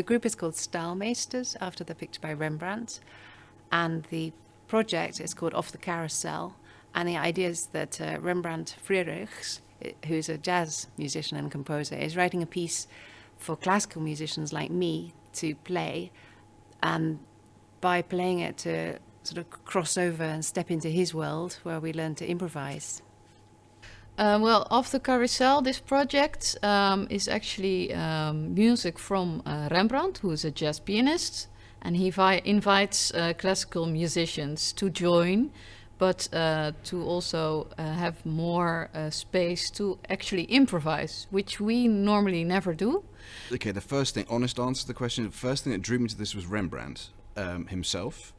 The group is called Staalmeesters, after the picture by Rembrandt, and the project is called Off the Carousel. And the idea is that Rembrandt Frerichs, who's a jazz musician and composer, is writing a piece for classical musicians like me to play, and by playing it to sort of cross over and step into his world where we learn to improvise. Well, Off the Carousel, this project is actually music from Rembrandt, who is a jazz pianist, and he invites classical musicians to join, but to also have more space to actually improvise, which we normally never do. Okay, the first thing, honest answer to the question, the first thing that drew me to this was Rembrandt himself.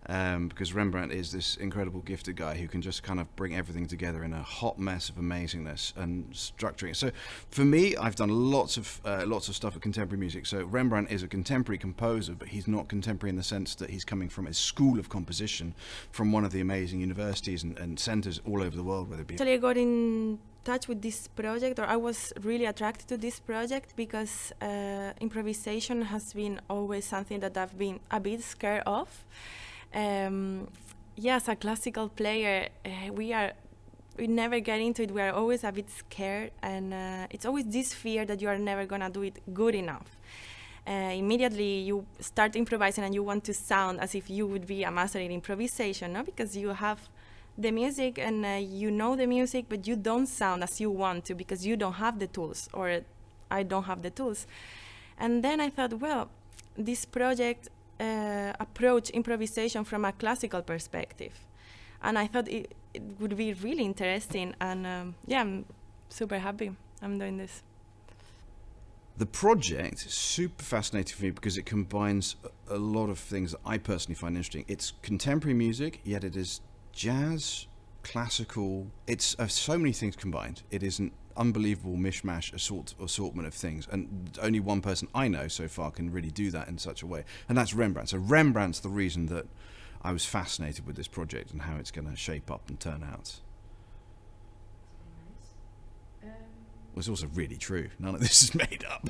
Because Rembrandt is this incredible gifted guy who can just kind of bring everything together in a hot mess of amazingness and structuring it. So for me, I've done lots of stuff with contemporary music. So Rembrandt is a contemporary composer, but he's not contemporary in the sense that he's coming from a school of composition from one of the amazing universities and centers all over the world, whether it be... Actually, I got in touch with this project, or I was really attracted to this project because improvisation has been always something that I've been a bit scared of. As a classical player, we never get into it. We are always a bit scared, and it's always this fear that you are never gonna do it good enough. Immediately you start improvising and you want to sound as if you would be a master in improvisation, no? Because you have the music and you know the music, but you don't sound as you want to because you don't have the tools, or I don't have the tools. And then I thought, well, this project approach improvisation from a classical perspective, and I thought it would be really interesting, and I'm super happy I'm doing this. The project is super fascinating for me because it combines a lot of things that I personally find interesting. It's contemporary music, yet it is jazz, classical. It's so many things combined. It is an unbelievable mishmash assortment of things, and only one person I know so far can really do that in such a way, and that's Rembrandt. So Rembrandt's the reason that I was fascinated with this project and how it's going to shape up and turn out. Well, it's also really true. None of this is made up.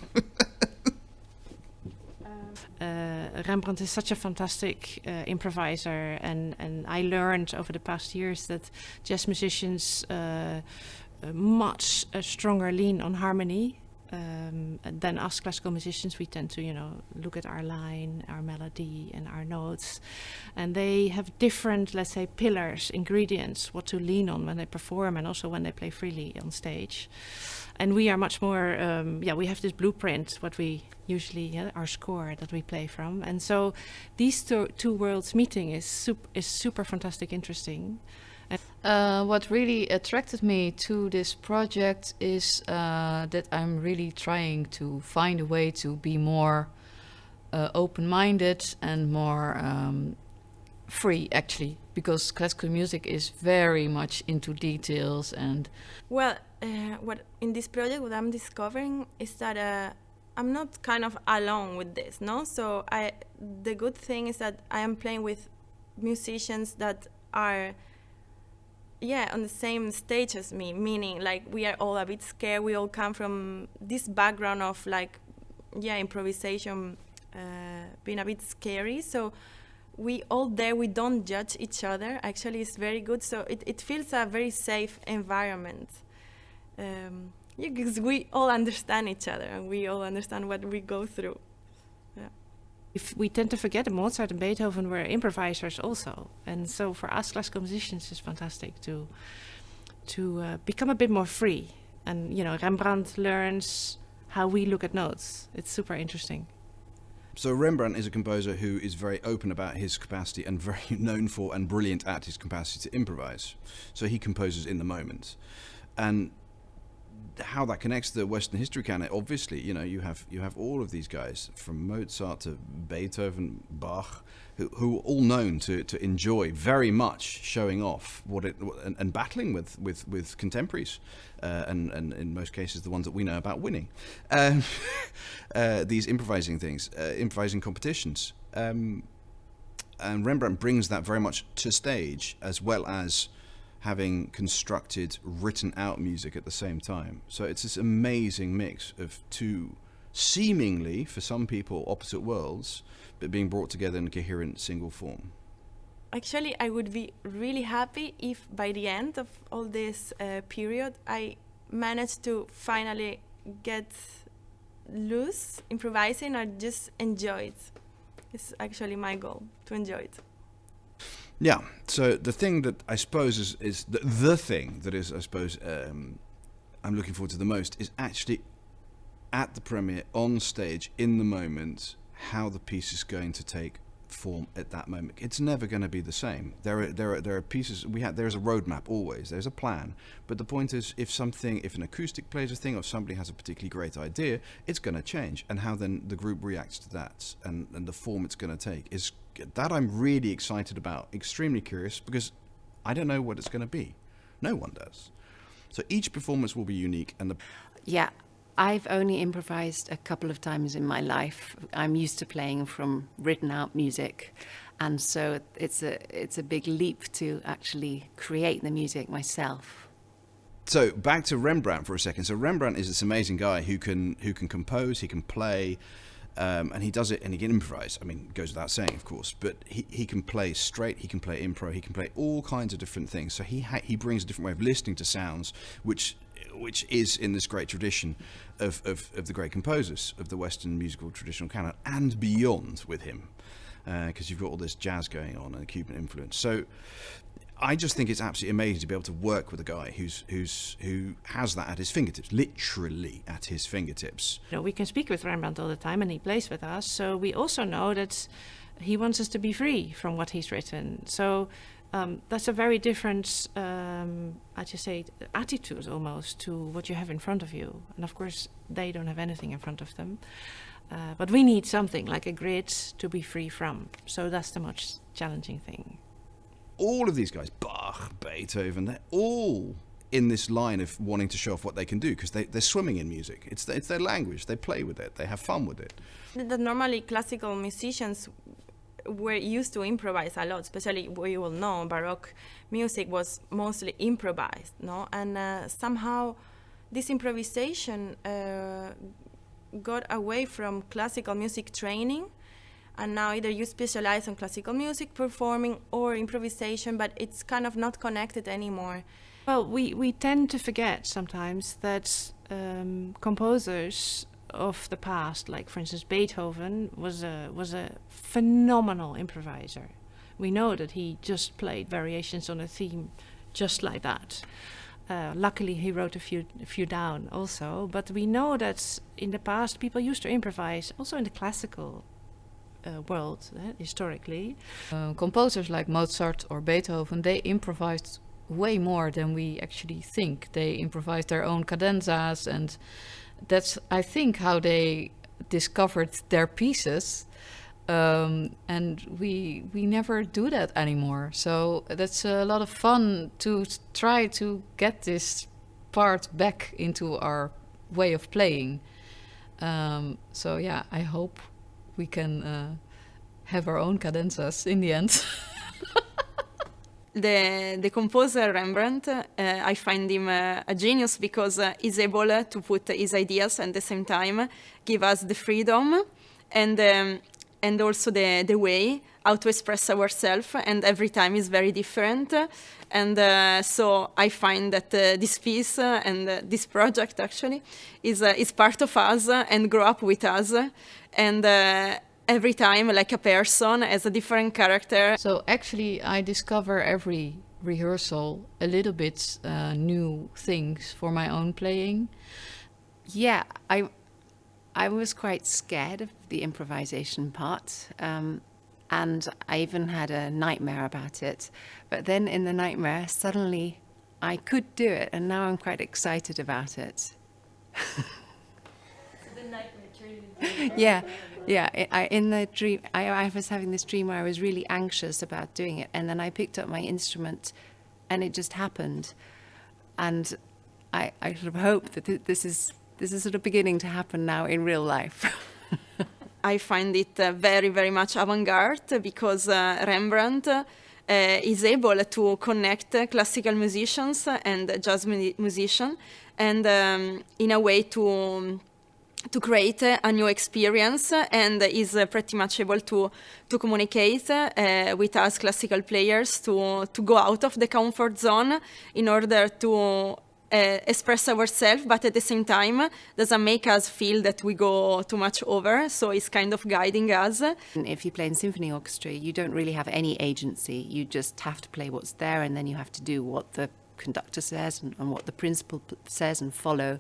Rembrandt is such a fantastic improviser, and I learned over the past years that jazz musicians much stronger lean on harmony than us classical musicians. We tend to, look at our line, our melody, and our notes, and they have different, let's say, pillars, ingredients, what to lean on when they perform and also when they play freely on stage. And we are much more, we have this blueprint, what we usually, our score that we play from. And so these two worlds meeting is super fantastic, interesting. What really attracted me to this project is that I'm really trying to find a way to be more open-minded and more free, actually, because classical music is very much into details. And well, what in this project, what I'm discovering is that I'm not kind of alone with this, no? So the good thing is that I am playing with musicians that are on the same stage as me, meaning like we are all a bit scared. We all come from this background of improvisation being a bit scary. So we all there, we don't judge each other. Actually, it's very good. So it feels a very safe environment. Because we all understand each other and we all understand what we go through. Yeah. If we tend to forget that Mozart and Beethoven were improvisers also, and so for us classical musicians it's fantastic to become a bit more free. And Rembrandt learns how we look at notes. It's super interesting. So Rembrandt is a composer who is very open about his capacity and very known for and brilliant at his capacity to improvise. So he composes in the moment, and how that connects to the Western history canon, obviously, you have all of these guys from Mozart to Beethoven, Bach, who are all known to enjoy very much showing off and battling with contemporaries, and in most cases the ones that we know about winning these improvising things, improvising competitions, and Rembrandt brings that very much to stage, as well as having constructed, written out music at the same time. So it's this amazing mix of two seemingly, for some people, opposite worlds, but being brought together in a coherent single form. Actually, I would be really happy if by the end of all this period, I managed to finally get loose improvising or just enjoy it. It's actually my goal, to enjoy it. Yeah, so the thing that I suppose is the thing that is, I suppose, I'm looking forward to the most is actually at the premiere, on stage, in the moment, how the piece is going to take form at that moment. It's never going to be the same. There are pieces there's a roadmap always. There's a plan, but the point is, if an acoustic plays a thing, or somebody has a particularly great idea, it's going to change, and how then the group reacts to that, and the form it's going to take is that I'm really excited about. Extremely curious, because I don't know what it's going to be. No one does. So each performance will be unique, and Yeah, I've only improvised a couple of times in my life. I'm used to playing from written out music, and so it's a big leap to actually create the music myself. So back to Rembrandt for a second. So Rembrandt is this amazing guy who can compose, he can play, and he does it, and he can improvise. I mean, it goes without saying, of course, but he can play straight, he can play impro, he can play all kinds of different things. So he brings a different way of listening to sounds, which is in this great tradition of the great composers of the Western musical traditional canon and beyond with him, because you've got all this jazz going on and Cuban influence. So I just think it's absolutely amazing to be able to work with a guy who has that at his fingertips, literally at his fingertips. You know, we can speak with Rembrandt all the time, and he plays with us. So we also know that he wants us to be free from what he's written. So that's a very different, I just say, attitude almost to what you have in front of you. And of course, they don't have anything in front of them. But we need something like a grid to be free from. So that's the much challenging thing. All of these guys, Bach, Beethoven, they're all in this line of wanting to show off what they can do, because they're swimming in music. It's their language. They play with it. They have fun with it. That normally classical musicians were used to improvise a lot, especially we all know Baroque music was mostly improvised, no? And somehow this improvisation got away from classical music training, and now either you specialize on classical music performing or improvisation, but it's kind of not connected anymore. Well, we tend to forget sometimes that composers of the past, like for instance Beethoven, was a phenomenal improviser. We know that he just played variations on a theme just like that. Luckily he wrote a few down also, but we know that in the past people used to improvise also in the classical world, historically. Composers like Mozart or Beethoven, they improvised way more than we actually think. They improvised their own cadenzas, and that's, I think, how they discovered their pieces. And we never do that anymore. So that's a lot of fun to try to get this part back into our way of playing. So yeah, I hope we can have our own cadenzas in the end. The composer Rembrandt, I find him a genius because he's able to put his ideas and at the same time give us the freedom and also the way how to express ourselves, and every time is very different. And so I find that this piece and this project actually is part of us and grow up with us. And every time, like a person has a different character. So actually, I discover every rehearsal a little bit new things for my own playing. Yeah, I was quite scared of the improvisation part, and I even had a nightmare about it. But then in the nightmare, suddenly I could do it, and now I'm quite excited about it. The nightmare turned Yeah. In the dream, I was having this dream where I was really anxious about doing it, and then I picked up my instrument, and it just happened. And I sort of hope that this is sort of beginning to happen now in real life. I find it very, very much avant-garde because Rembrandt is able to connect classical musicians and jazz musicians, and in a way to create a new experience, and is pretty much able to communicate with us classical players to go out of the comfort zone in order to express ourselves, but at the same time doesn't make us feel that we go too much over, so it's kind of guiding us. And if you play in symphony orchestra, you don't really have any agency. You just have to play what's there, and then you have to do what the conductor says and what the principal says and follow.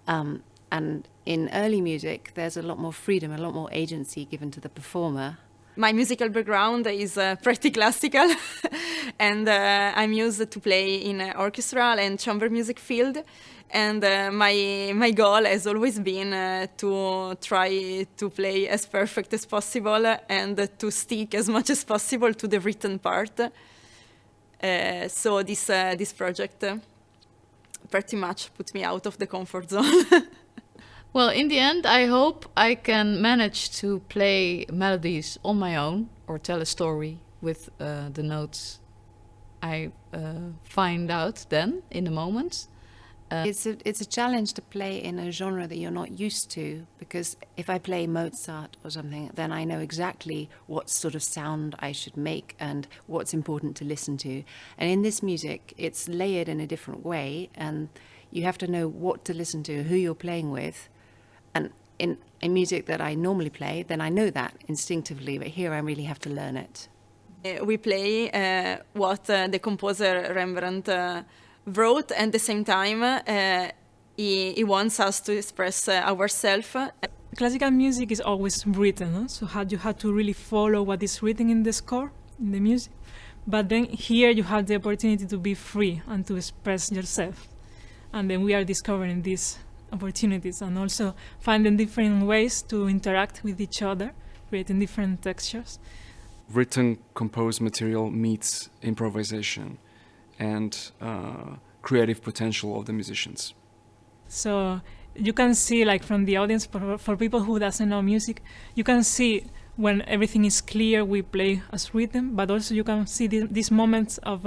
And in early music, there's a lot more freedom, a lot more agency given to the performer. My musical background is pretty classical, and I'm used to play in orchestral and chamber music field. And my goal has always been to try to play as perfect as possible and to stick as much as possible to the written part. So this project pretty much put me out of the comfort zone. Well, in the end, I hope I can manage to play melodies on my own or tell a story with the notes I find out then in the moment. It's a challenge to play in a genre that you're not used to, because if I play Mozart or something, then I know exactly what sort of sound I should make and what's important to listen to. And in this music, it's layered in a different way, and you have to know what to listen to, who you're playing with. And in music that I normally play, then I know that instinctively, but here I really have to learn it. We play what the composer Rembrandt wrote, and at the same time he wants us to express ourselves. Classical music is always written, huh? So you have to really follow what is written in the score, in the music. But then here you have the opportunity to be free and to express yourself. And then we are discovering these opportunities and also finding different ways to interact with each other, creating different textures. Written, composed material meets improvisation and creative potential of the musicians. So you can see, like from the audience, for people who doesn't know music, you can see when everything is clear, we play as written, but also you can see these moments of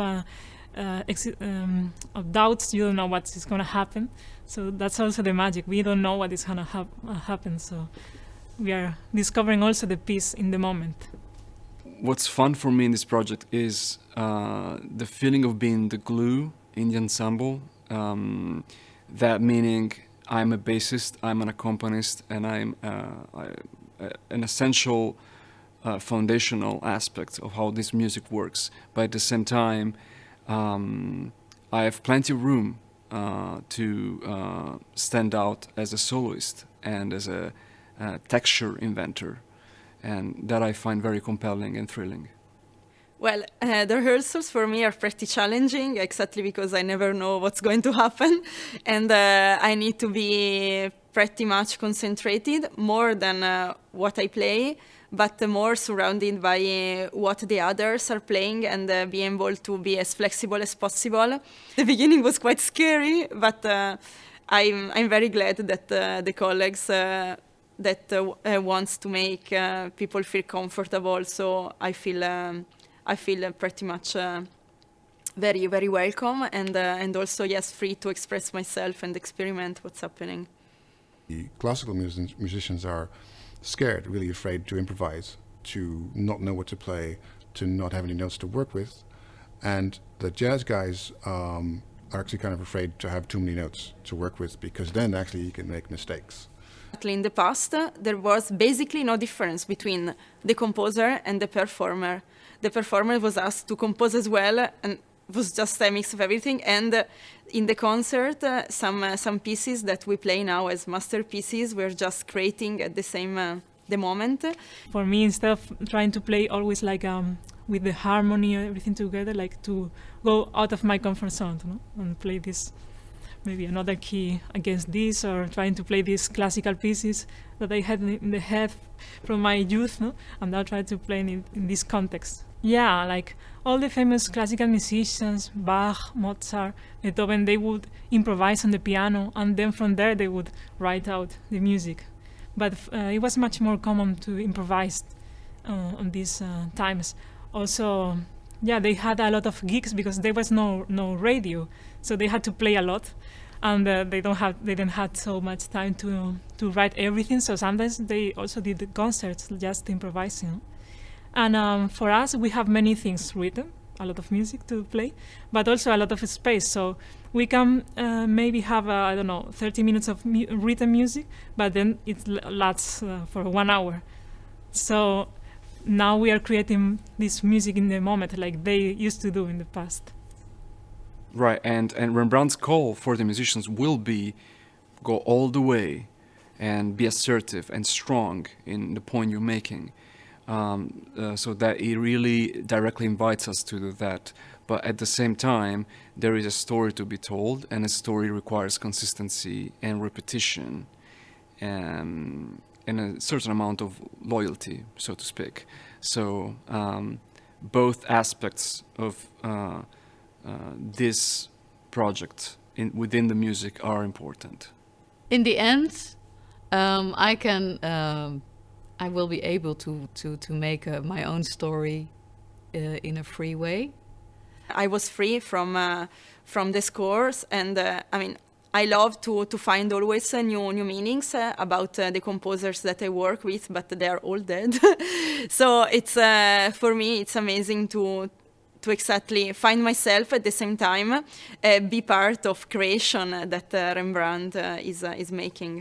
doubts. You don't know what is going to happen. So that's also the magic. We don't know what is going to happen. So we are discovering also the piece in the moment. What's fun for me in this project is the feeling of being the glue in the ensemble. That meaning I'm a bassist, I'm an accompanist, and I'm an essential foundational aspect of how this music works. But at the same time, I have plenty of room to stand out as a soloist and as a texture inventor. And that I find very compelling and thrilling. Well, the rehearsals for me are pretty challenging, exactly because I never know what's going to happen. And I need to be pretty much concentrated, more than what I play, but more surrounded by what the others are playing, and being able to be as flexible as possible. The beginning was quite scary, but I'm very glad that the colleagues that wants to make people feel comfortable. So I feel pretty much very, very welcome, and also, yes, free to express myself and experiment what's happening. The classical musicians are scared, really afraid to improvise, to not know what to play, to not have any notes to work with. And the jazz guys are actually kind of afraid to have too many notes to work with, because then actually you can make mistakes. In the past, there was basically no difference between the composer and the performer. The performer was asked to compose as well, and it was just a mix of everything. And in the concert, some pieces that we play now as masterpieces, we're just creating at the moment. For me, instead of trying to play always like with the harmony and everything together, like to go out of my comfort zone, you know, and play this. Maybe another key against this, or trying to play these classical pieces that I had in the head from my youth, no? And now try to play in this context. Yeah, like all the famous classical musicians, Bach, Mozart, Beethoven, they would improvise on the piano, and then from there they would write out the music. But it was much more common to improvise on these times. Also, yeah, they had a lot of gigs because there was no radio, so they had to play a lot. and they didn't have so much time to write everything. So sometimes they also did the concerts just improvising. And for us, we have many things written, a lot of music to play, but also a lot of space. So we can maybe have, 30 minutes of written music, but then it lasts for 1 hour. So now we are creating this music in the moment like they used to do in the past. Right, and Rembrandt's call for the musicians will be go all the way and be assertive and strong in the point you're making. So that it really directly invites us to do that. But at the same time, there is a story to be told, and a story requires consistency and repetition, and a certain amount of loyalty, so to speak. So both aspects of this project within the music are important. In the end, I will be able to make my own story in a free way. I was free from the scores, and I love to find always new meanings about the composers that I work with, but they are all dead. So it's for me it's amazing to exactly find myself at the same time, be part of creation that Rembrandt is making.